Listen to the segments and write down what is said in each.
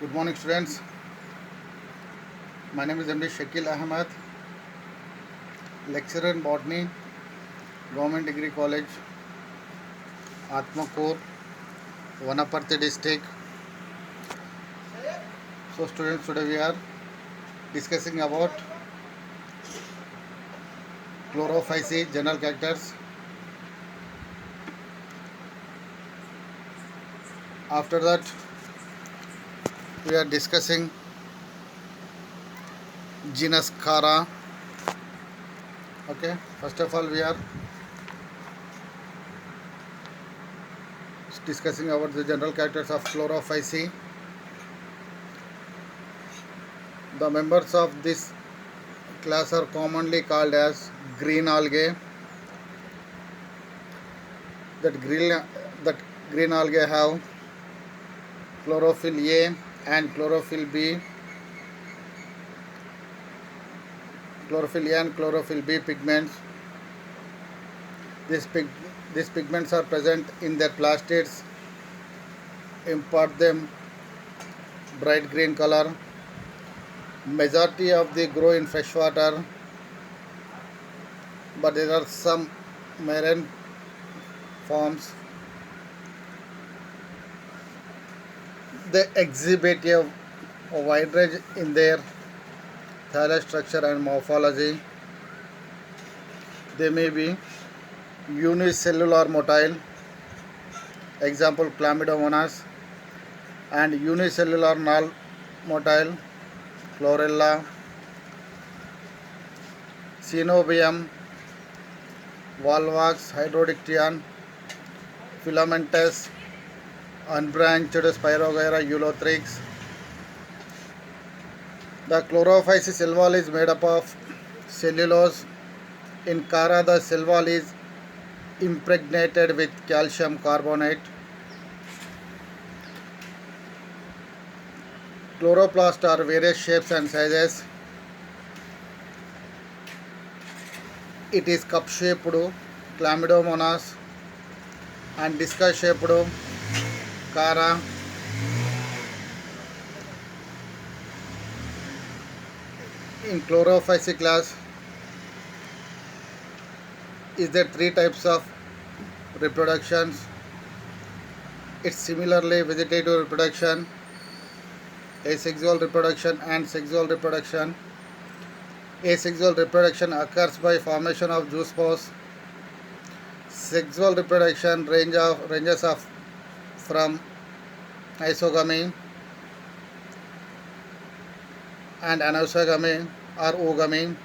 Good morning, students. My name is MD Shakil Ahmed, lecturer in botany, Government Degree College, Atmakor, Vanaparthi district. So, students, today we are discussing about chlorophyceae, general characters. After that, we are discussing genus Chara. Okay, first of all, we are discussing about the general characters of chlorophyceae. The members of this class are commonly called as green algae. That green algae have chlorophyll A and chlorophyll B. Chlorophyll A and chlorophyll B pigments. These pigments are present in their plastids, impart them bright green color. Majority of they grow in fresh water, but there are some marine forms. They exhibit a wide range in their thallus structure and morphology. They may be unicellular motile, example Chlamydomonas, and unicellular null motile, Chlorella, Cenobium, Volvox, Hydrodictyon, Filamentous, unbranched Spirogyra ulothrix. The chlorophyceae cell wall is made up of cellulose. In Chara, the cell wall is impregnated with calcium carbonate. Chloroplasts are various shapes and sizes. It is cup-shaped Chlamydomonas and discus-shaped Chara. In chlorophyceae class, is there three types of reproductions. It's similarly vegetative reproduction, asexual reproduction and sexual reproduction. Asexual reproduction occurs by formation of zoospores. Sexual reproduction ranges from isogamy and anisogamy or oogamy.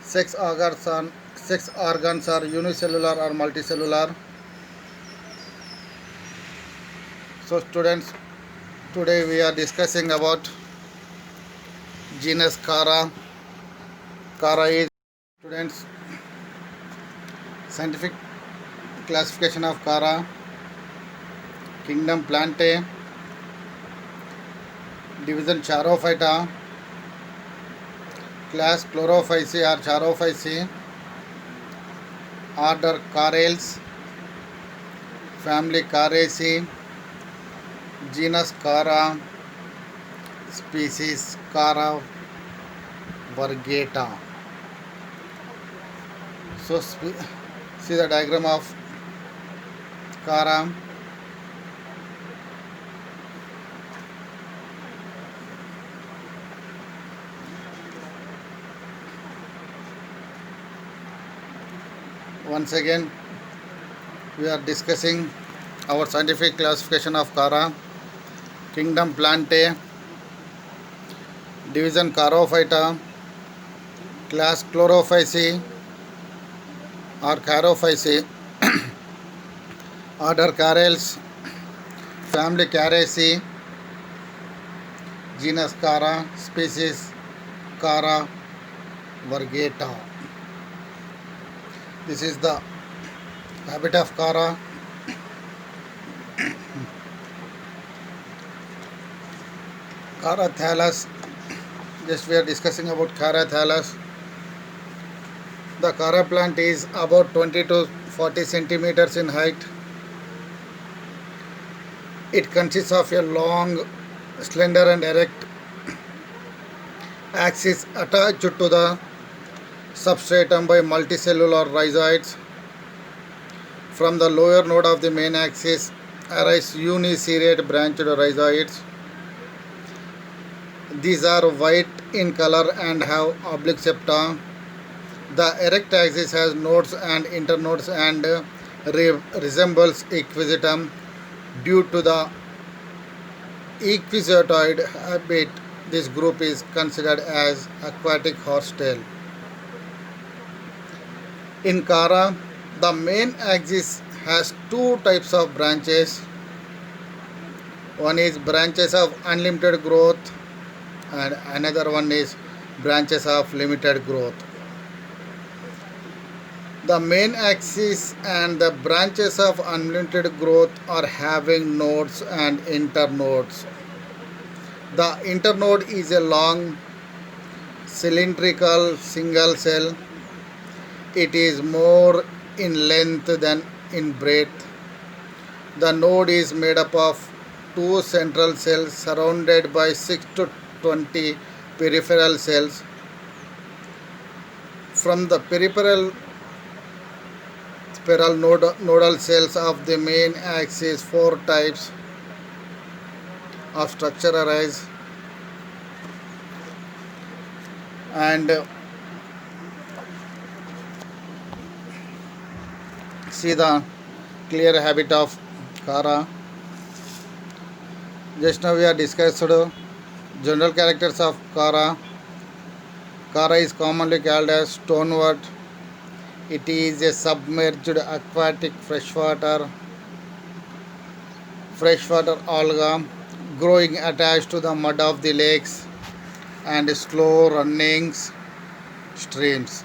Sex organs are unicellular or multicellular. So students, today we are discussing about genus Chara. Chara is, students, scientific classification of Chara. Kingdom Plantae, division Charophyta, class Chlorophyceae or Charophyceae, order Charales, family Characeae, genus Chara, species Chara virgata. So see the diagram of Chara. Once again, we are discussing our scientific classification of Chara. Kingdom Plantae, division Charophyta, class Chlorophyceae or Charophyceae, order Charales, family Characeae, genus Chara, species Chara virgata. This is the habit of Chara. Chara thallus. Just we are discussing about Chara thallus. The Chara plant is about 20 to 40 centimeters in height. It consists of a long, slender and erect axis attached to the substratum by multicellular rhizoids. From the lower node of the main axis arise uniseriate branched rhizoids. These are white in color and have oblique septa. The erect axis has nodes and internodes and resembles equisetum. Due to the equisetoid habit, this group is considered as aquatic horsetail. In Chara, the main axis has two types of branches. One is branches of unlimited growth and another one is branches of limited growth. The main axis and the branches of unlimited growth are having nodes and internodes. The internode is a long cylindrical single cell. It is more in length than in breadth. The node is made up of two central cells surrounded by 6 to 20 peripheral cells. From the peripheral nodal cells of the main axis, four types of structure arise, and see the clear habit of Chara. Just now we have discussed general characters of Chara. Chara is commonly called as stonewort. It is a submerged aquatic freshwater alga growing attached to the mud of the lakes and slow running streams.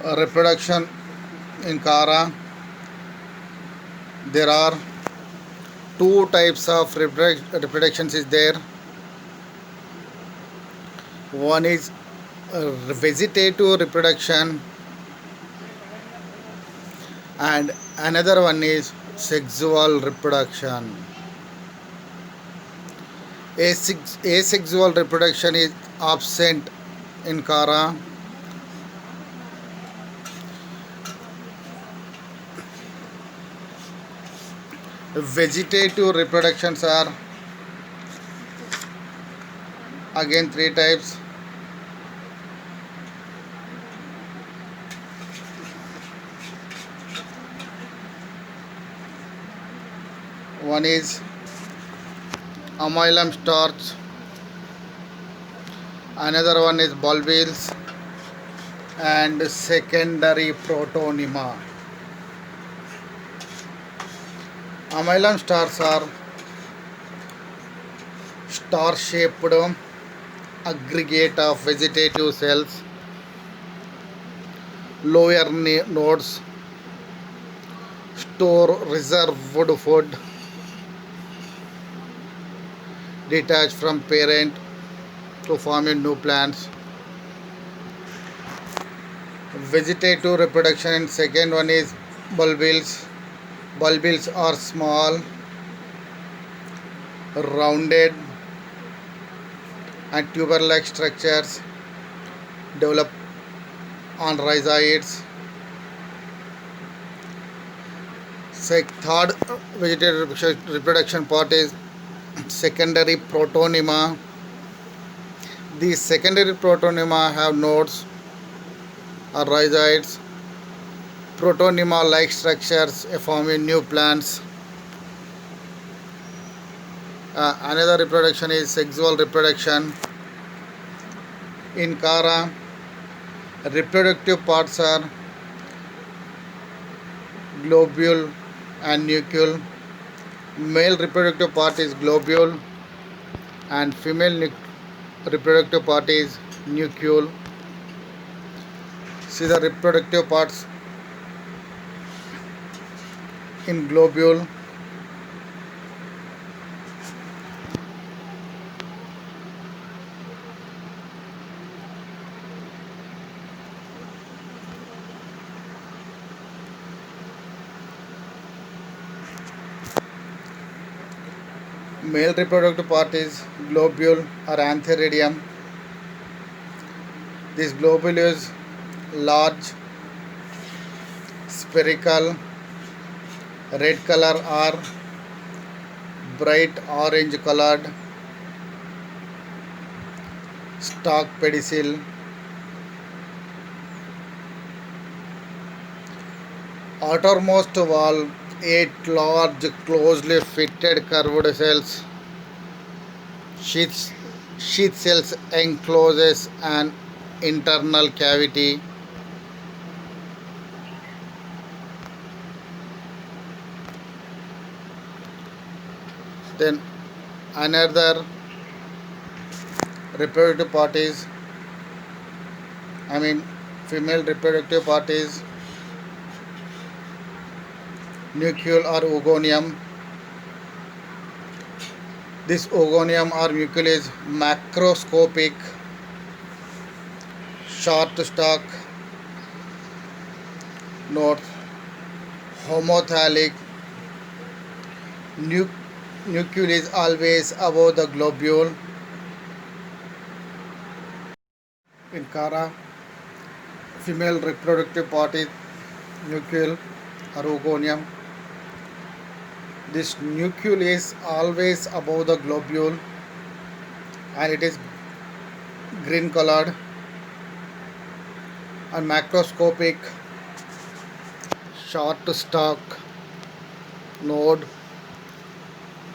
Reproduction in Chara. There are two types of reproductions is there. One is vegetative reproduction and another one is sexual reproduction. Asexual reproduction is absent in Chara. Vegetative reproductions are again three types. One is amylum starch, another one is bulbils, and secondary protonema. Amylum stars are star-shaped aggregate of vegetative cells. Lower nodes store reserved food detached from parent to form new plants. Vegetative reproduction and second one is bulbils. Bulbils are small, rounded and tuber-like structures develop on rhizoids. Third vegetative reproduction part is secondary protonema. These secondary protonema have nodes or rhizoids. Protonema-like structures forming new plants. Another reproduction is sexual reproduction. In Chara, reproductive parts are globule and nucleus. Male reproductive part is globule and female reproductive part is nucleus. See the reproductive parts in globule. Male reproductive part is globule or antheridium. This globule is large, spherical, red color or bright orange colored, stalk pedicel. Outermost wall, 8 large closely fitted curved cells. Sheath cells encloses an internal cavity. Then another reproductive part is, female reproductive part is nucleus or oogonium. This oogonium or nucleus is macroscopic, short stalk, note, homothallic. Nucleus is always above the globule. In Kara, female reproductive part is nucleus or oogonium. This nucleus is always above the globule and it is green colored and macroscopic, short stalk, node,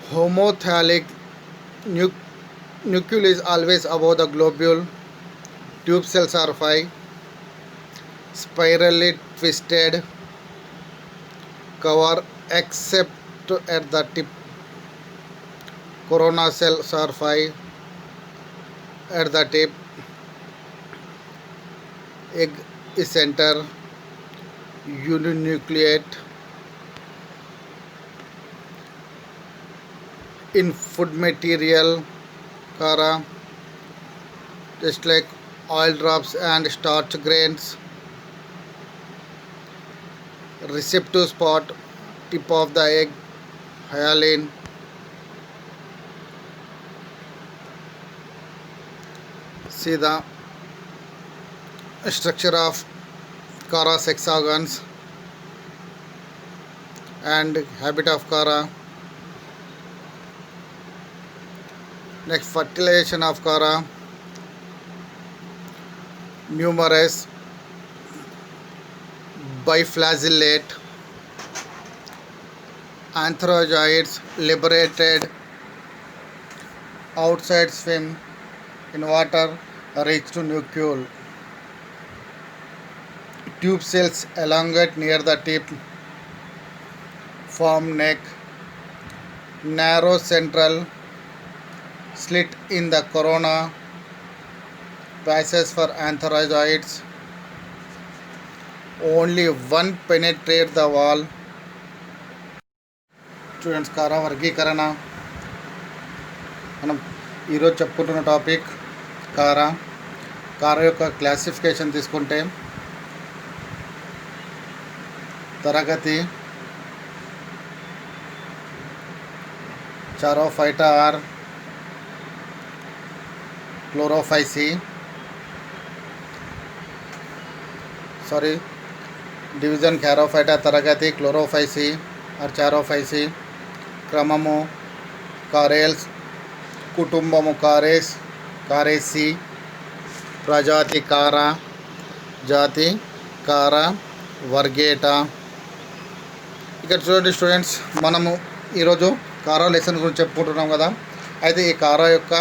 homothallic. Nucleus is always above the globule. Tube cells are 5, spirally twisted, cover except at the tip. Corona cells are 5 at the tip. Egg is center, uninucleate. In food material, Kara, just like oil drops and starch grains. Receptive spot, tip of the egg, hyaline. See the structure of Kara sex organs and habit of Kara. Next, fertilization of Kara. Numerous, biflagellate, antherozoids liberated outside, swim in water, reach to nucleus. Tube cells elongate near the tip, form neck, narrow central slit in the corona, passes for antherozoids. Only one penetrate the wall. Students, Kara వర్గీకరణ మనం ఈరోజు చెప్పుకుంటున్న topic కారా యొక్క classification తీసుకుంటే తరగతి చారోఫైటా are Chlorophyceae, division कैरोफाइटा तरगति Chlorophyceae और चारोफाइसी. क्रमము कारेल्स, कुटुंबము कारेस कारेसी, प्रजाति कारा, जाति कारा, वर्गेटा. ఇక్కడ చూడండి స్టూడెంట్స్, మనము ఈరోజు కారా లెసన్ గురించి చెప్పుకుంటున్నాం కదా. అయితే ఈ కారా యొక్క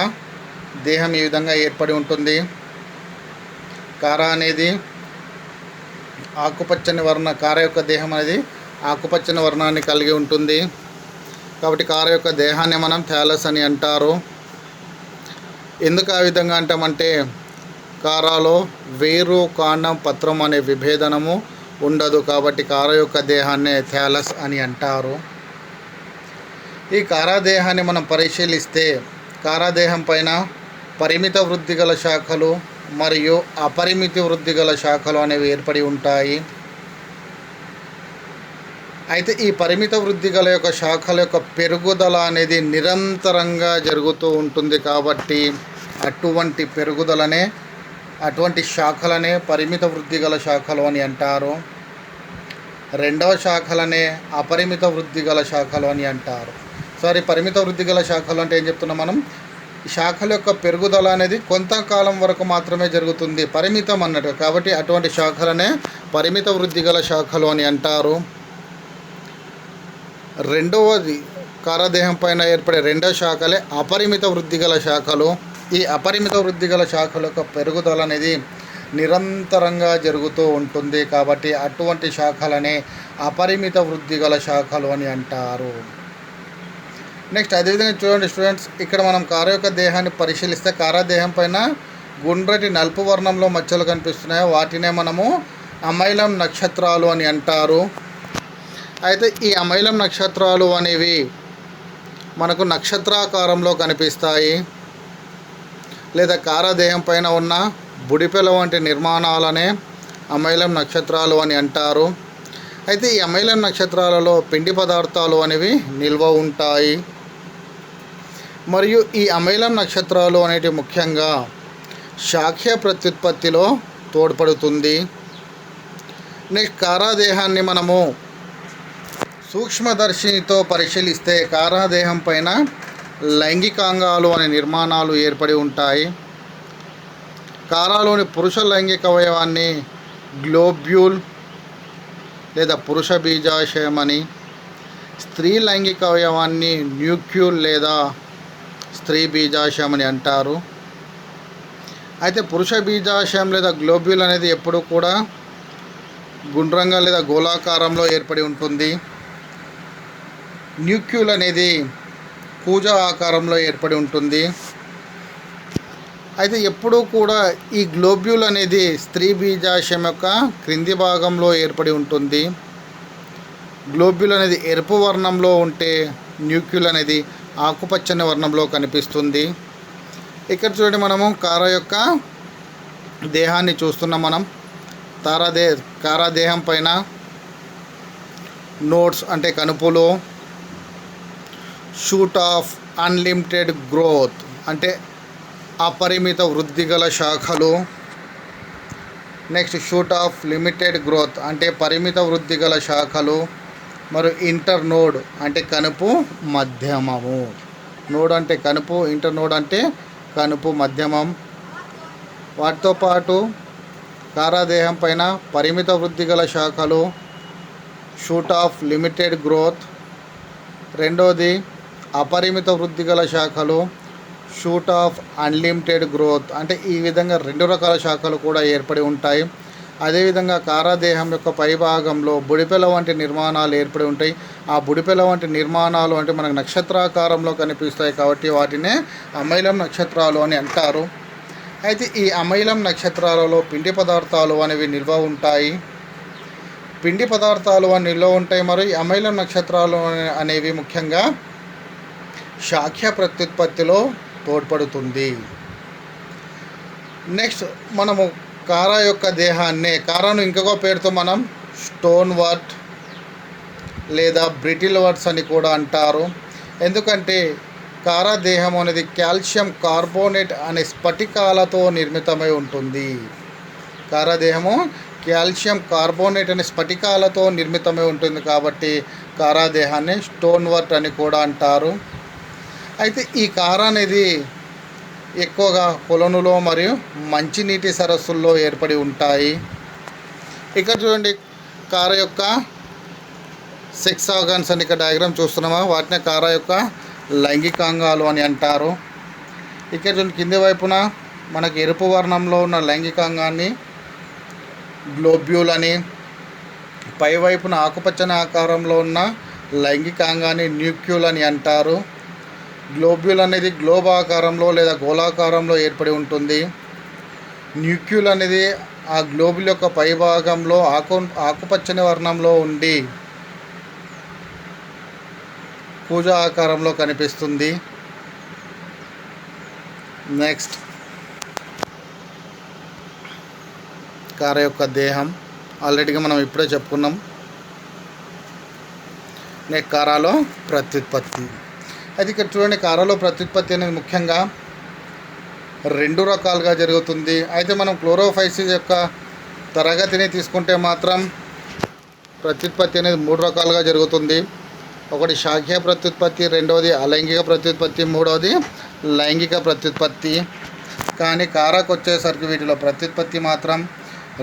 దేహం ఈ విధంగా ఏర్పడి ఉంటుంది. కారా అనేది ఆకుపచ్చని కారా యొక్క దేహం అనేది ఆకుపచ్చని వర్ణాన్ని కలిగి ఉంటుంది. కాబట్టి కారా యొక్క దేహాన్ని మనం థాలస్ అని అంటారు. ఎందుకు ఆ విధంగా అంటామంటే కారాలో వేరు, కాండం, పత్రం అనే విభేదనము ఉండదు. కాబట్టి కారా యొక్క దేహాన్ని థాలస్ అని అంటారు. ఈ కారా దేహాన్ని మనం పరిశీలిస్తే కారా దేహం పైన పరిమిత వృద్ధి గల శాఖలు మరియు అపరిమిత వృద్ధి గల శాఖలు అనేవి ఏర్పడి ఉంటాయి. అయితే ఈ పరిమిత వృద్ధి గల యొక్క శాఖల యొక్క పెరుగుదల అనేది నిరంతరంగా జరుగుతూ ఉంటుంది కాబట్టి అటువంటి పెరుగుదలనే అటువంటి శాఖలనే పరిమిత వృద్ధి గల శాఖలు అని అంటారు. రెండవ శాఖలనే అపరిమిత వృద్ధి గల శాఖలు అని అంటారు. సారీ, పరిమిత వృద్ధి గల శాఖలు అంటే ఏం చెప్తున్నాం మనం? శాఖల యొక్క పెరుగుదల అనేది కొంతకాలం వరకు మాత్రమే జరుగుతుంది, పరిమితం అన్నట్టు. కాబట్టి అటువంటి శాఖలనే పరిమిత వృద్ధి గల శాఖలు అని అంటారు. రెండవది కారదేహం పైన ఏర్పడే రెండవ శాఖలే అపరిమిత వృద్ధి గల శాఖలు. ఈ అపరిమిత వృద్ధి గల శాఖల యొక్క పెరుగుదల అనేది నిరంతరంగా జరుగుతూ ఉంటుంది కాబట్టి అటువంటి శాఖలనే అపరిమిత వృద్ధి గల శాఖలు అని అంటారు. నెక్స్ట్ అదేవిధంగా చూడండి స్టూడెంట్స్, ఇక్కడ మనం కార యొక్క దేహాన్ని పరిశీలిస్తే కారదేహం పైన గుండ్రటి నలుపు వర్ణంలో మచ్చలు కనిపిస్తున్నాయి. వాటినే మనము అమైలం నక్షత్రాలు అని అంటారు. అయితే ఈ అమైలం నక్షత్రాలు అనేవి మనకు నక్షత్రాకారంలో కనిపిస్తాయి, లేదా కారదేహం పైన ఉన్న బుడిపెల వంటి నిర్మాణాలనే అమైలం నక్షత్రాలు అని అంటారు. అయితే ఈ అమైలం నక్షత్రాలలో పిండి పదార్థాలు అనేవి నిల్వ ఉంటాయి. మరియు ఈ అమైలం నక్షత్రాలు అనేటివి ముఖ్యంగా శాఖ్య ప్రత్యుత్పత్తిలో తోడ్పడుతుంది. నెక్స్ట్ కారాదేహాన్ని మనము సూక్ష్మదర్శినితో పరిశీలిస్తే కారాదేహం పైన లైంగికాంగాలు అనే నిర్మాణాలు ఏర్పడి ఉంటాయి. కారాలోని పురుష లైంగిక అవయవాన్ని గ్లోబ్యూల్ లేదా పురుష బీజాశయం అని, స్త్రీ లైంగిక అవయవాన్ని న్యూక్యూల్ లేదా స్త్రీ బీజాశయం అని అంటారు. అయితే పురుష బీజాశయం లేదా గ్లోబ్యూల్ అనేది ఎప్పుడూ కూడా గుండ్రంగా లేదా గోళాకారంలో ఏర్పడి ఉంటుంది. న్యూక్యూల్ అనేది కూజ ఆకారంలో ఏర్పడి ఉంటుంది. అయితే ఎప్పుడూ కూడా ఈ గ్లోబ్యూల్ అనేది స్త్రీ బీజాశయం యొక్క క్రింది భాగంలో ఏర్పడి ఉంటుంది. గ్లోబ్యూల్ అనేది ఎరుపు వర్ణంలో ఉంటే న్యూక్యూల్ అనేది ఆకుపచ్చని వర్ణంలో కనిపిస్తుంది. ఇక్కడ చూడండి, మనము కార యొక్క దేహాన్ని చూస్తున్నాం. మనం కారాదేహం పైన నోడ్స్ అంటే కనుపులు, షూట్ ఆఫ్ అన్లిమిటెడ్ గ్రోత్ అంటే అపరిమిత వృద్ధి గల శాఖలు, next shoot of limited growth అంటే పరిమిత వృద్ధి గల శాఖలు, మరియు ఇంటర్ నోడ్ అంటే కనుపు మధ్యమము. నోడ్ అంటే కనుపు, ఇంటర్ నోడ్ అంటే కనుపు మధ్యమం. వాటితో పాటు కారాదేహం పైన పరిమిత వృద్ధి గల శాఖలు, షూట్ ఆఫ్ లిమిటెడ్ గ్రోత్. రెండోది అపరిమిత వృద్ధి గల శాఖలు, షూట్ ఆఫ్ అన్లిమిటెడ్ గ్రోత్. అంటే ఈ విధంగా రెండు రకాల శాఖలు కూడా ఏర్పడి ఉంటాయి. అదేవిధంగా కారాదేహం యొక్క పైభాగంలో బుడిపెల వంటి నిర్మాణాలు ఏర్పడి ఉంటాయి. ఆ బుడిపెల వంటి నిర్మాణాలు అంటే మనకు నక్షత్రాకారంలో కనిపిస్తాయి కాబట్టి వాటినే అమైలం నక్షత్రాలు అని అంటారు. అయితే ఈ అమైలం నక్షత్రాలలో పిండి పదార్థాలు అనేవి నిల్వ ఉంటాయి. పిండి పదార్థాలు అని నిల్వ ఉంటాయి. మరియు ఈ అమైలం నక్షత్రాలు అనేవి ముఖ్యంగా శాఖ్య ప్రత్యుత్పత్తిలో తోడ్పడుతుంది. నెక్స్ట్ మనము కారా యొక్క దేహాన్ని, కారాను ఇంకొక పేరుతో మనం స్టోన్ వర్ట్ లేదా బ్రిటిల్ వర్ట్స్ అని కూడా అంటారు. ఎందుకంటే కారా దేహం అనేది కాల్షియం కార్బోనేట్ అనే స్ఫటికాలతో నిర్మితమై ఉంటుంది. కారాదేహము కాల్షియం కార్బోనేట్ అనే స్ఫటికాలతో నిర్మితమై ఉంటుంది కాబట్టి కారాదేహాన్ని స్టోన్ వర్ట్ అని కూడా అంటారు. అయితే ఈ కార అనేది ఎక్కువగా కొలనులో మరియు మంచినీటి సరస్సుల్లో ఏర్పడి ఉంటాయి. ఇక్కడ చూడండి, కార యొక్క సెక్స్ ఆర్గాన్స్ అని ఇక్కడ డయాగ్రామ్ చూస్తున్నామా, వాటిని కార యొక్క లైంగికాంగాలు అని అంటారు. ఇక్కడ చూడండి, కింది వైపున మనకి ఎరుపు వర్ణంలో ఉన్న లైంగికాంగాన్ని గ్లోబ్యూల్ అని, పైవైపున ఆకుపచ్చని ఆకారంలో ఉన్న లైంగికాంగాన్ని న్యూక్యూల్ అని అంటారు. గ్లోబ్యూల్ అనేది గ్లోబ్ ఆకారంలో లేదా గోళాకారంలో ఏర్పడి ఉంటుంది. న్యూక్యూల్ అనేది ఆ గ్లోబుల్ యొక్క పైభాగంలో ఆకుపచ్చని వర్ణంలో ఉండి కూజ ఆకారంలో కనిపిస్తుంది. నెక్స్ట్ కార యొక్క దేహం ఆల్రెడీగా మనం ఇప్పుడే చెప్పుకున్నాం. నెక్స్ట్ కారాలో ప్రత్యుత్పత్తి. అయితే ఇక్కడ చూడండి, కారాలో ప్రత్యుత్పత్తి అనేది ముఖ్యంగా 2 రకాలుగా జరుగుతుంది. అయితే మనం క్లోరోఫైసిస్ యొక్క తరగతిని తీసుకుంటే మాత్రం ప్రత్యుత్పత్తి అనేది 3 రకాలుగా జరుగుతుంది. ఒకటి శాఖీయ ప్రత్యుత్పత్తి, రెండవది అలైంగిక ప్రత్యుత్పత్తి, మూడవది లైంగిక ప్రత్యుత్పత్తి. కానీ కారాకు వచ్చేసరికి వీటిలో ప్రత్యుత్పత్తి మాత్రం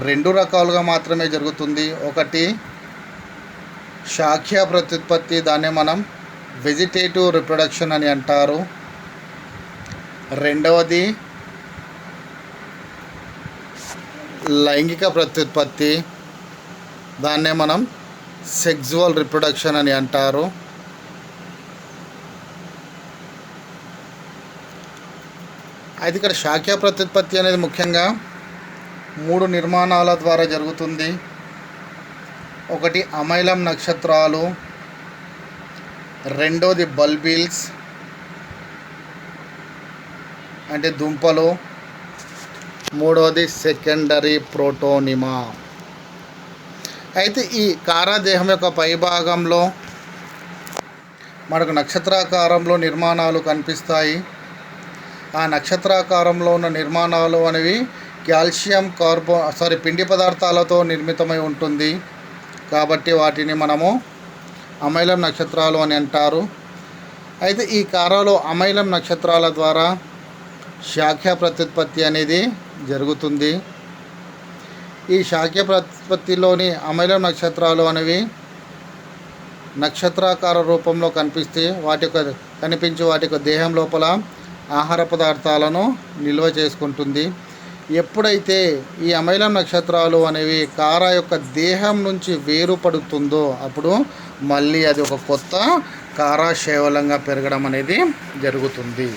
2 రకాలుగా మాత్రమే జరుగుతుంది. ఒకటి శాఖీయ ప్రత్యుత్పత్తి, దాన్నే మనం వెజిటేటివ్ రిప్రొడక్షన్ అని అంటారు. రెండవది లైంగిక ప్రత్యుత్పత్తి, దాన్నే మనం సెక్సువల్ రిప్రొడక్షన్ అని అంటారు. అయితే ఇక్కడ శాఖీయ ప్రత్యుత్పత్తి అనేది ముఖ్యంగా 3 నిర్మాణాల ద్వారా జరుగుతుంది. ఒకటి అమైలం నక్షత్రాలు, రెండోది బల్బిల్స్ అంటే దుంపలు, మూడవది సెకండరీ ప్రోటోనిమా. అయితే ఈ కారాదేహం యొక్క పైభాగంలో మనకు నక్షత్రాకారంలో నిర్మాణాలు కనిపిస్తాయి. ఆ నక్షత్రాకారంలో ఉన్న నిర్మాణాలు అనేవి కాల్షియం పిండి పదార్థాలతో నిర్మితమై ఉంటుంది. కాబట్టి వాటిని మనము అమైలం నక్షత్రాలు అని అంటారు. అయితే ఈ కారాలో అమైలం నక్షత్రాల ద్వారా శాఖీయ ప్రత్యుత్పత్తి అనేది జరుగుతుంది. ఈ శాఖీయ ప్రత్యుత్పత్తిలోని అమైలం నక్షత్రాలు అనేవి నక్షత్రాకార రూపంలో కనిపించి వాటి యొక్క దేహం లోపల ఆహార పదార్థాలను నిల్వ చేసుకుంటుంది. ఎప్పుడైతే ఈ అమైలం నక్షత్రాలు అనేవి కారా యొక్క దేహం నుంచి వేరుపడుతుందో అప్పుడు మళ్ళీ అది ఒక కొత్త కారా శైవలంగా పెరగడం అనేది జరుగుతుంది.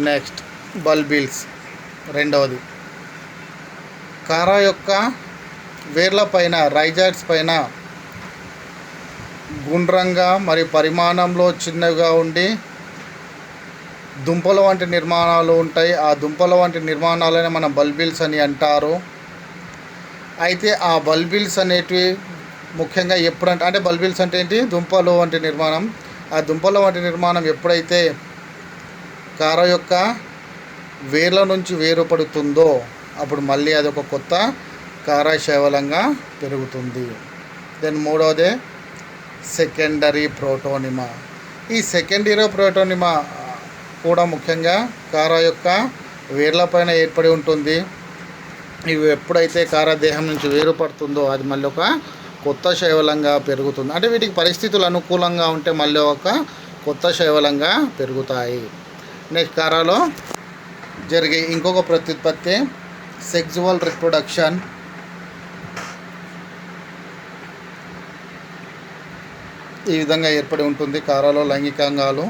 Next bulbils. రెండవది కారా యొక్క వేర్ల పైన రైజాయిడ్స్ పైన గుండ్రంగా మరియు పరిమాణంలో చిన్నగా ఉండి దుంపల వంటి నిర్మాణాలు ఉంటాయి. ఆ దుంపల వంటి నిర్మాణాలనే మనం బల్బిల్స్ అని అంటారు. అయితే ఆ బల్బిల్స్ అనేటివి ముఖ్యంగా ఎప్పుడంటే బల్బిల్స్ అంటే ఏంటి? దుంపలు వంటి నిర్మాణం. ఆ దుంపల వంటి నిర్మాణం ఎప్పుడైతే కార యొక్క వేర్ల నుంచి వేరుపడుతుందో అప్పుడు మళ్ళీ అది ఒక కొత్త కారా శైవలంగా పెరుగుతుంది. దెన్ మూడవదే సెకండరీ ప్రోటోనిమా. ఈ సెకండరీ ప్రోటోనిమా కూడా ముఖ్యంగా కారా యొక్క వేర్లపైన ఏర్పడి ఉంటుంది. ఇవి ఎప్పుడైతే కారా దేహం నుంచి వేరుపడుతుందో అది మళ్ళీ ఒక కొత్త శైవలంగా పెరుగుతుంది. అంటే వీటికి పరిస్థితులు అనుకూలంగా ఉంటే మళ్ళీ ఒక కొత్త శైవలంగా పెరుగుతాయి. నెక్స్ట్ కారాలో జరిగే ఇంకొక ప్రత్యుత్పత్తి సెక్సువల్ రిప్రొడక్షన్. ఈ విధంగా ఏర్పడి ఉంటుంది కారాలో లైంగికాంగాలు.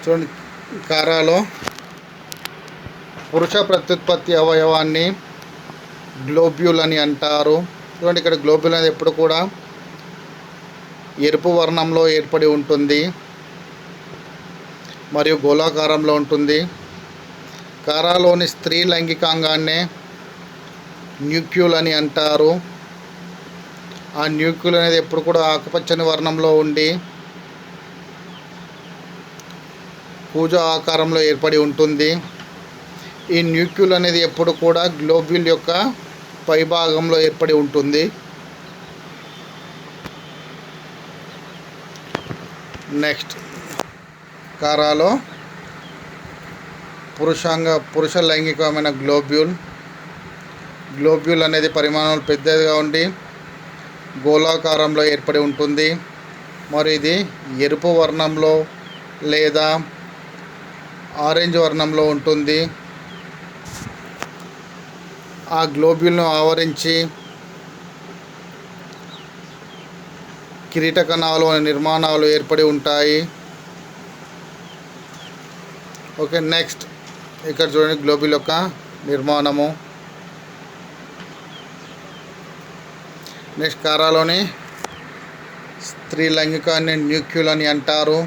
చూడండి, కారాలో పురుష ప్రత్యుత్పత్తి అవయవాన్ని గ్లోబ్యూల్ అని అంటారు. చూడండి, ఇక్కడ గ్లోబ్యూల్ అనేది ఎప్పుడు కూడా ఎరుపు వర్ణంలో ఏర్పడి ఉంటుంది మరియు గోళాకారంలో ఉంటుంది. కారాలోని స్త్రీ లైంగికాంగాన్నే న్యూక్యూల్ అని అంటారు. ఆ న్యూక్యూల్ అనేది ఎప్పుడు కూడా ఆకుపచ్చని వర్ణంలో ఉండి కూజ ఆకారంలో ఏర్పడి ఉంటుంది. ఈ న్యూక్యూల్ అనేది ఎప్పుడు కూడా గ్లోబ్యూల్ యొక్క పైభాగంలో ఏర్పడి ఉంటుంది. నెక్స్ట్ కారాలో పురుష లైంగికమైన గ్లోబ్యూల్ అనేది పరిమాణం పెద్దదిగా ఉండి గోళాకారంలో ఏర్పడి ఉంటుంది. మరి ఇది ఎరుపు వర్ణంలో లేదా ఆరెంజ్ వర్ణంలో ఉంటుంది. ఆ గ్లోబ్యూల్ను ఆవరించి కిరీట కణాలు అనే నిర్మాణాలు ఏర్పడి ఉంటాయి. ఓకే, నెక్స్ట్ ఇక్కడ చూడండి గ్లోబ్యూల్ యొక్క నిర్మాణము. నెక్స్ట్ కారాలోని స్త్రీ లైంగికాన్ని న్యూక్యూల్ అని అంటారు.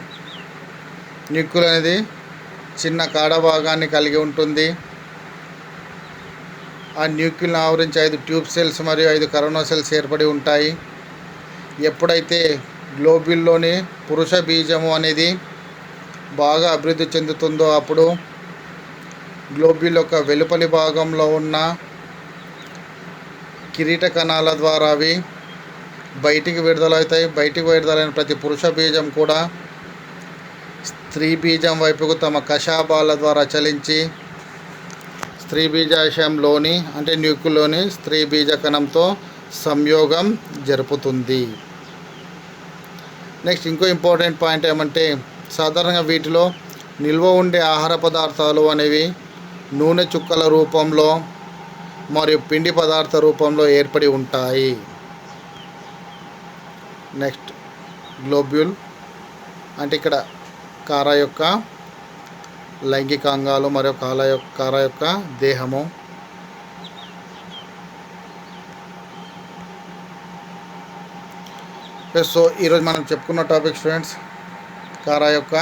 న్యూక్యూల్ అనేది చిన్న కాడ భాగాన్ని కలిగి ఉంటుంది. ఆ న్యూక్లియస్ని ఆవరించి 5 ట్యూబ్ సెల్స్ మరియు 5 కరోనా సెల్స్ ఏర్పడి ఉంటాయి. ఎప్పుడైతే గ్లోబ్యుల్లోని పురుష బీజము అనేది బాగా అభివృద్ధి చెందుతుందో అప్పుడు గ్లోబ్యుల్ యొక్క వెలుపలి భాగంలో ఉన్న కిరీట కణాల ద్వారా అవి బయటికి విడుదలవుతాయి. బయటికి విడుదలైన ప్రతి పురుష బీజం కూడా స్త్రీ బీజం వైపుకు తమ కశాబాల ద్వారా చలించి స్త్రీ బీజాశయంలోని అంటే న్యూక్లియోని స్త్రీ బీజ కణంతో సంయోగం జరుపుతుంది. నెక్స్ట్ ఇంకో ఇంపార్టెంట్ పాయింట్ ఏమంటే సాధారణంగా వీటిలో నిల్వ ఉండే ఆహార పదార్థాలు అనేవి నూనె చుక్కల రూపంలో మరియు పిండి పదార్థ రూపంలో ఏర్పడి ఉంటాయి. నెక్స్ట్ గ్లోబ్యూల్ అంటే ఇక్కడ కారా యొక్క లైంగిక అంగాలు మరియు కారా యొక్క దేహము. సో ఈరోజు మనం చెప్పుకున్న టాపిక్ స్టూడెంట్స్ కారా యొక్క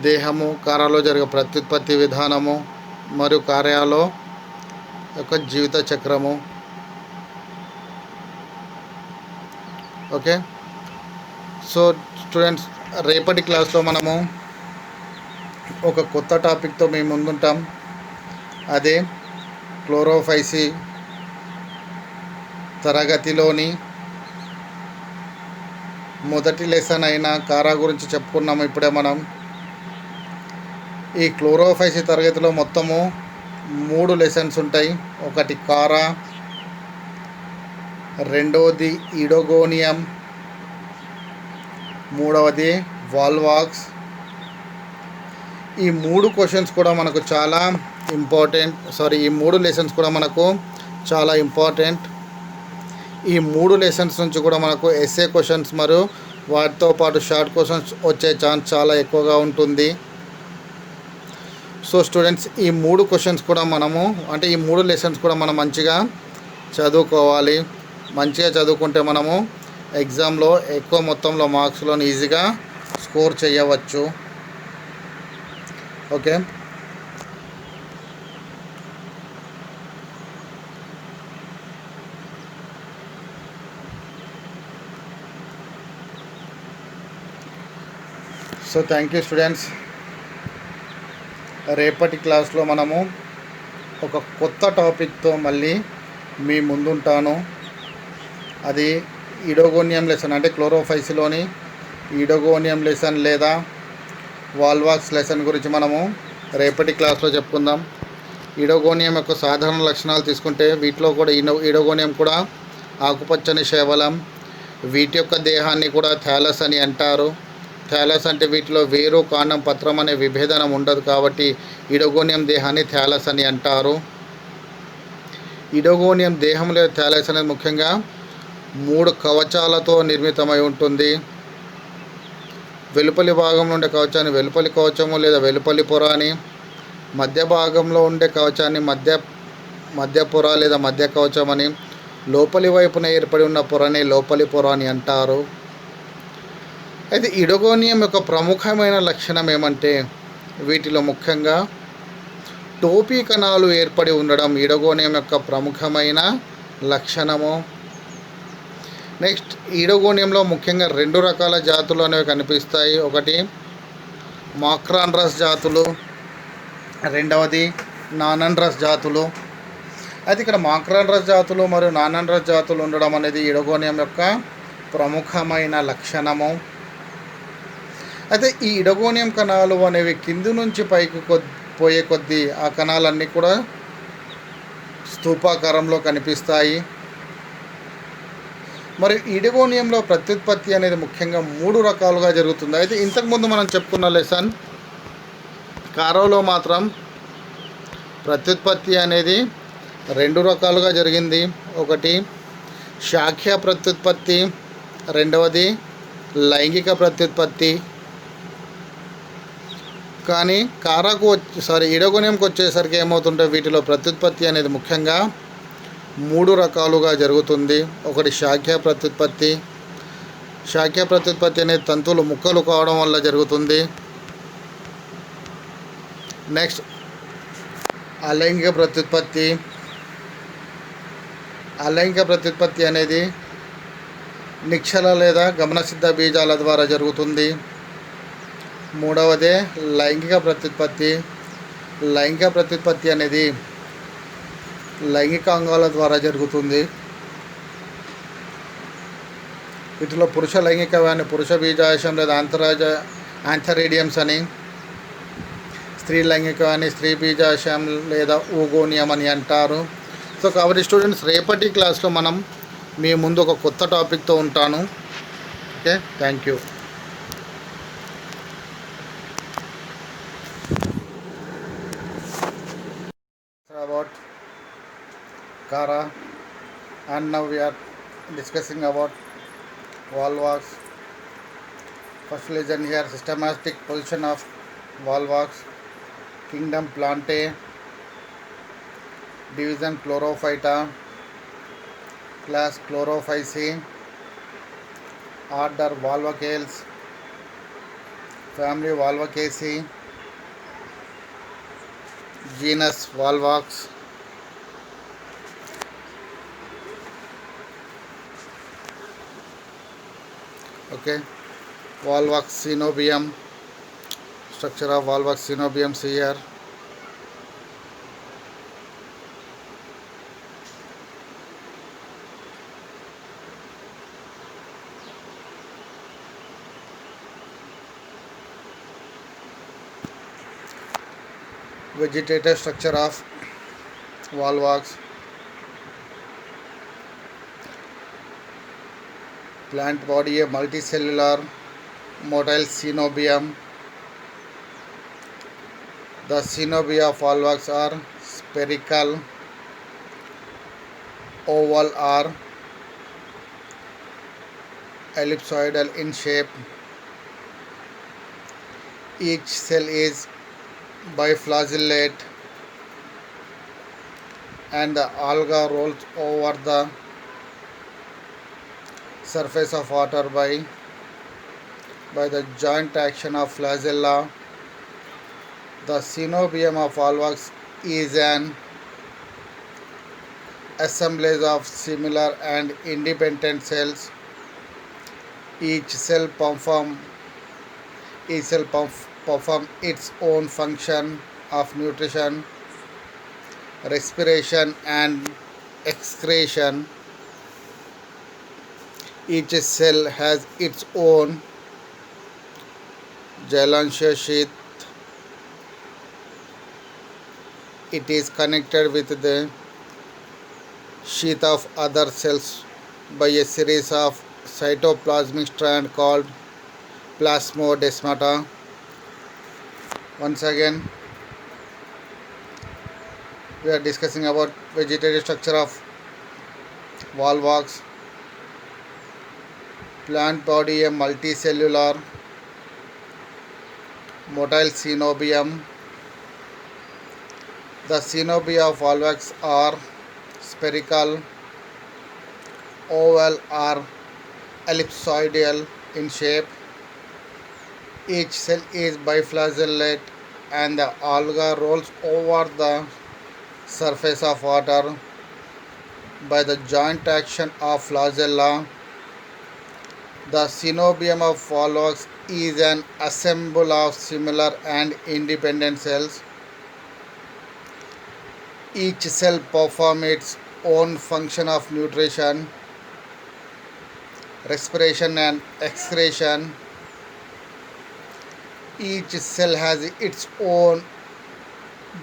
దేహము, కారాలో జరిగే ప్రత్యుత్పత్తి విధానము మరియు కారాలో యొక్క జీవిత చక్రము. ఓకే, సో స్టూడెంట్స్ రేపటి క్లాస్లో మనము ఒక కొత్త టాపిక్తో మేము ముందుంటాం. అదే క్లోరోఫైసి తరగతిలోని మొదటి లెసన్ అయిన కారా గురించి చెప్పుకున్నాము ఇప్పుడే మనం. ఈ క్లోరోఫైసి తరగతిలో మొత్తము 3 లెసన్స్ ఉంటాయి. ఒకటి కారా, రెండవది ఇడోగోనియం, మూడవది వాల్వాక్స్. ఈ 3 క్వశ్చన్స్ కూడా మనకు చాలా ఇంపార్టెంట్. ఈ 3 లెసన్స్ కూడా మనకు చాలా ఇంపార్టెంట్. ఈ 3 లెసన్స్ నుంచి కూడా మనకు ఎస్ఏ క్వశ్చన్స్ మరియు వాటితో పాటు షార్ట్ క్వశ్చన్స్ వచ్చే ఛాన్స్ చాలా ఎక్కువగా ఉంటుంది. సో స్టూడెంట్స్ ఈ 3 క్వశ్చన్స్ కూడా మనము అంటే ఈ 3 లెసన్స్ కూడా మనం మంచిగా చదువుకోవాలి. మంచిగా చదువుకుంటే మనము ఎగ్జామ్లో ఎక్కువ మొత్తంలో మార్క్స్లో ఈజీగా స్కోర్ చేయవచ్చు. Okay, so thank you students. రేపటి క్లాస్లో మనము ఒక కొత్త టాపిక్తో మళ్ళీ మీ ముందుంటాను. అది ఇడోగోనియం లెసన్ అంటే క్లోరోఫైసిలోని ఇడోగోనియం లెసన్ లేదా వాల్వాక్స్ లెసన్ గురించి మనము రేపటి క్లాస్లో చెప్పుకుందాం. ఇడోగోనియం యొక్క సాధారణ లక్షణాలు తీసుకుంటే వీటిలో కూడా ఇడోగోనియం కూడా ఆకుపచ్చని శైవలం. వీటి యొక్క దేహాన్ని కూడా థాలస్ అని అంటారు. థాలస్ అంటే వీటిలో వేరు, కాండం, పత్రం అనే విభేదనం ఉండదు కాబట్టి ఇడోగోనియం దేహాన్ని థాలస్ అని అంటారు. ఇడోగోనియం దేహంలో థాలస్ అనేది ముఖ్యంగా 3 కవచాలతో నిర్మితమై ఉంటుంది. వెలుపలి భాగంలో ఉండే కవచాన్ని వెలుపలి కవచము లేదా వెలుపలి పొర అని, మధ్య భాగంలో ఉండే కవచాన్ని మధ్య పొర లేదా మధ్య కవచం అని, లోపలి వైపున ఏర్పడి ఉన్న పొరని లోపలి పొర అని అంటారు. అయితే ఇడోగోనియం యొక్క ప్రముఖమైన లక్షణం ఏమంటే వీటిలో ముఖ్యంగా టోపీ కణాలు ఏర్పడి ఉండడం ఇడోగోనియం యొక్క ప్రముఖమైన లక్షణము. నెక్స్ట్ ఇడోగోనియంలో ముఖ్యంగా 2 రకాల జాతులు అనేవి కనిపిస్తాయి. ఒకటి మాక్రాన్రస్ జాతులు, రెండవది నానన్రస్ జాతులు. అయితే ఇక్కడ మాక్రాన్రస్ జాతులు మరియు నానన్రస్ జాతులు ఉండడం అనేది ఇడోగోనియం యొక్క ప్రముఖమైన లక్షణము. అయితే ఈ ఇడోగోనియం కణాలు అనేవి కింది నుంచి పైకి పోయే కొద్దీ ఆ కణాలన్నీ కూడా స్తూపాకారంలో కనిపిస్తాయి. మరి ఇడోగోనియంలో ప్రత్యుత్పత్తి అనేది ముఖ్యంగా 3 రకాలుగా జరుగుతుంది. అయితే ఇంతకుముందు మనం చెప్పుకున్న లెసన్ కారాలో మాత్రం ప్రత్యుత్పత్తి అనేది 2 రకాలుగా జరిగింది. ఒకటి శాఖ్య ప్రత్యుత్పత్తి, రెండవది లైంగిక ప్రత్యుత్పత్తి. కానీ ఇడోగోనియంకి వచ్చేసరికి ఏమవుతుంటే వీటిలో ప్రత్యుత్పత్తి అనేది ముఖ్యంగా 3 రకాలుగా జరుగుతుంది. ఒకటి శాఖ్య ప్రత్యుత్పత్తి. శాఖ్య ప్రత్యుత్పత్తి అనేది తంతువులు ముక్కలు కావడం వల్ల జరుగుతుంది. నెక్స్ట్ అలైంగిక ప్రత్యుత్పత్తి. అలైంగిక ప్రత్యుత్పత్తి అనేది నిశ్చల లేదా గమనసిద్ధ బీజాల ద్వారా జరుగుతుంది. మూడవదే లైంగిక ప్రత్యుత్పత్తి. లైంగిక ప్రత్యుత్పత్తి అనేది లైంగిక అంగాల ద్వారా జరుగుతుంది. వీటిలో పురుష లైంగికవాన్ని పురుష బీజాశయం లేదా ఆంథరైడియమ్స్ అని, స్త్రీ లైంగికవాన్ని స్త్రీ బీజాశయం లేదా ఊగోనియం అని అంటారు. సో కాబట్టి స్టూడెంట్స్, రేపటి క్లాస్లో మనం మీ ముందు ఒక కొత్త టాపిక్తో ఉంటాను. Okay, thank you. About Kara, and now we are discussing about Volvox. First listen here: systematic position of Volvox, kingdom Plantae, division Chlorophyta, class Chlorophyceae, order Volvocales, family Volvocaceae, genus Volvox. Okay, Volvox synobium, structure of Volvox synobium here. Vegetative structure of Volvox. Plant body a multicellular motile synobium. The synobia of Volvox are spherical, oval or ellipsoidal in shape. Each cell is biflagellate and the alga rolls over the surface of water by the joint action of flagella. The synobium of Volvox is an assemblage of similar and independent cells. Each cell perform its own function of nutrition, respiration and excretion. Each cell has its own gelatinous sheath. It is connected with the sheath of other cells by a series of cytoplasmic strands called plasmodesmata. Once again, we are discussing about vegetative structure of Volvox. Plant body a multicellular motile synobium. The synobia of Volvox are spherical, oval or ellipsoidal in shape. Each cell is biflagellate and the alga rolls over the surface of water by the joint action of flagella. The synobium of Volvox is an assemblage of similar and independent cells. Each cell performs its own function of nutrition, respiration and excretion. Each cell has its own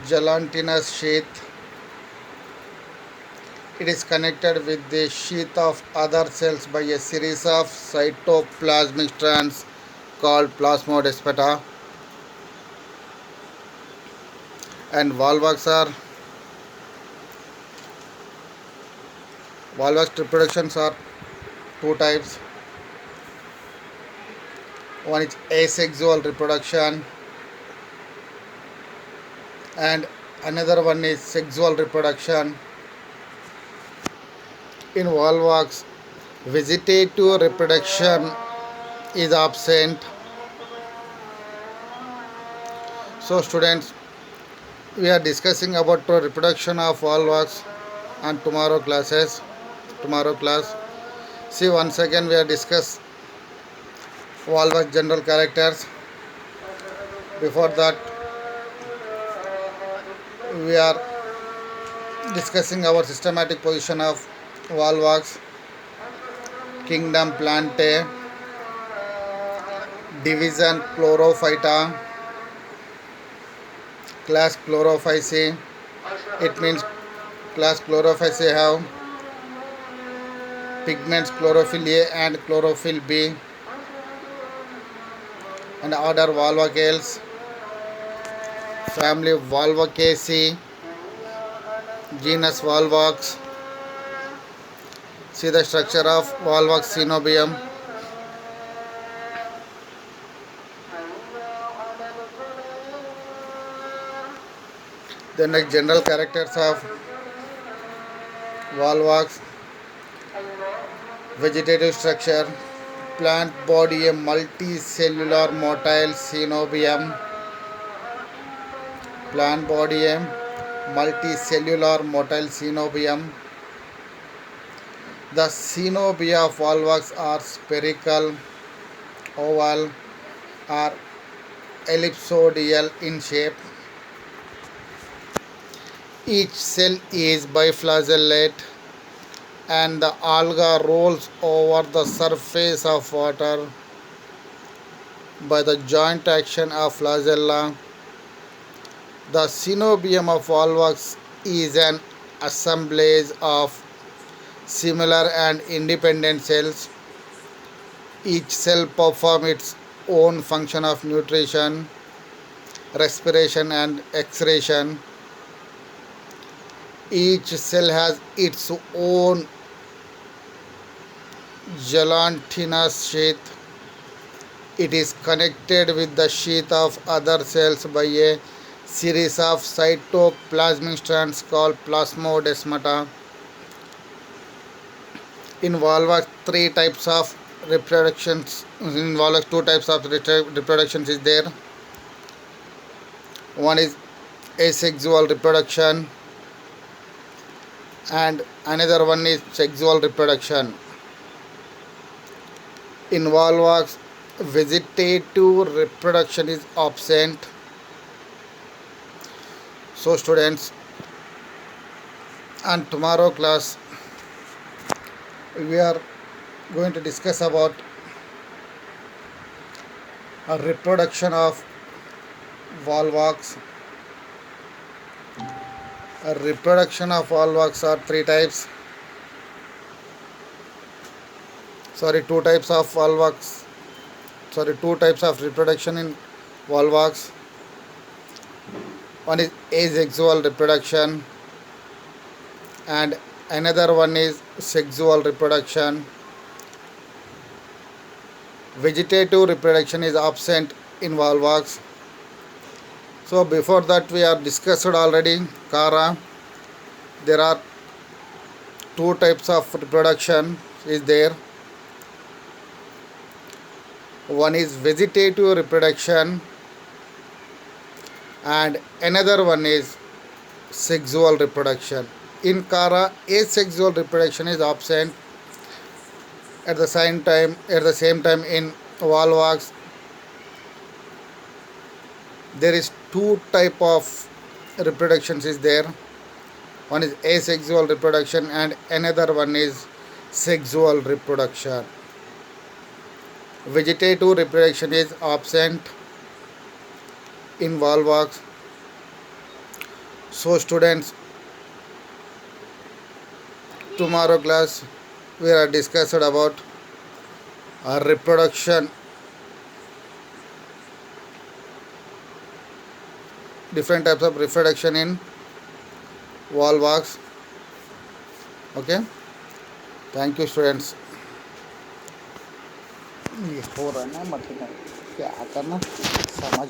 gelatinous sheath. It is connected with the sheath of other cells by a series of cytoplasmic strands called plasmodesmata. And Volvox reproductions are two types. One is asexual reproduction and another one is sexual reproduction. In Volvox, vegetative reproduction is absent. So students, we are discussing about the reproduction of volvox and tomorrow class. See, once again we are discuss volvox general characters. Before that we are discussing our systematic position of volvox, kingdom Plantae, division Chlorophyta, class Chlorophyceae. It means class Chlorophyceae have pigments chlorophyll A and chlorophyll B, and order Volvocales, family Volvocaceae, genus Volvox. See the structure of Volvox synobium. The next general characters of Volvox: vegetative structure, plant body a multicellular motile synobium, plant body a multicellular motile synobium. The synobia of volvox are spherical, oval, or ellipsoidal in shape. Each cell is biflagellate, and the alga rolls over the surface of water by the joint action of flagella. The synobium of volvox is an assemblage of similar and independent cells. Each cell performs its own function of nutrition, respiration, and excretion. Each cell has its own gelatinous sheath. It is connected with the sheath of other cells by a series of cytoplasmic strands called plasmodesmata. In volvox, three types of reproductions. In volvox, two types of reproductions is there. One is asexual reproduction, and another one is sexual reproduction. In volvox, vegetative reproduction is absent. So students, and tomorrow class we are going to discuss about a reproduction of volvox. A reproduction of volvox are three types. Two types of volvox. Two types of reproduction in volvox. One is asexual reproduction, and another one is sexual reproduction. Vegetative reproduction is absent in volvox. So before that we are discussed already Kara. There are two types of reproduction is there. One is vegetative reproduction and another one is sexual reproduction. In Kara, asexual reproduction is absent. At the same time in volvox there is two type of reproductions is there. One is asexual reproduction and another one is sexual reproduction. Vegetative reproduction is absent in volvox. So students, tomorrow class we are discussed about reproduction, different types of reproduction in volvox. Okay, thank you students. ये हो रहा है ना, मतलब क्या करना समझ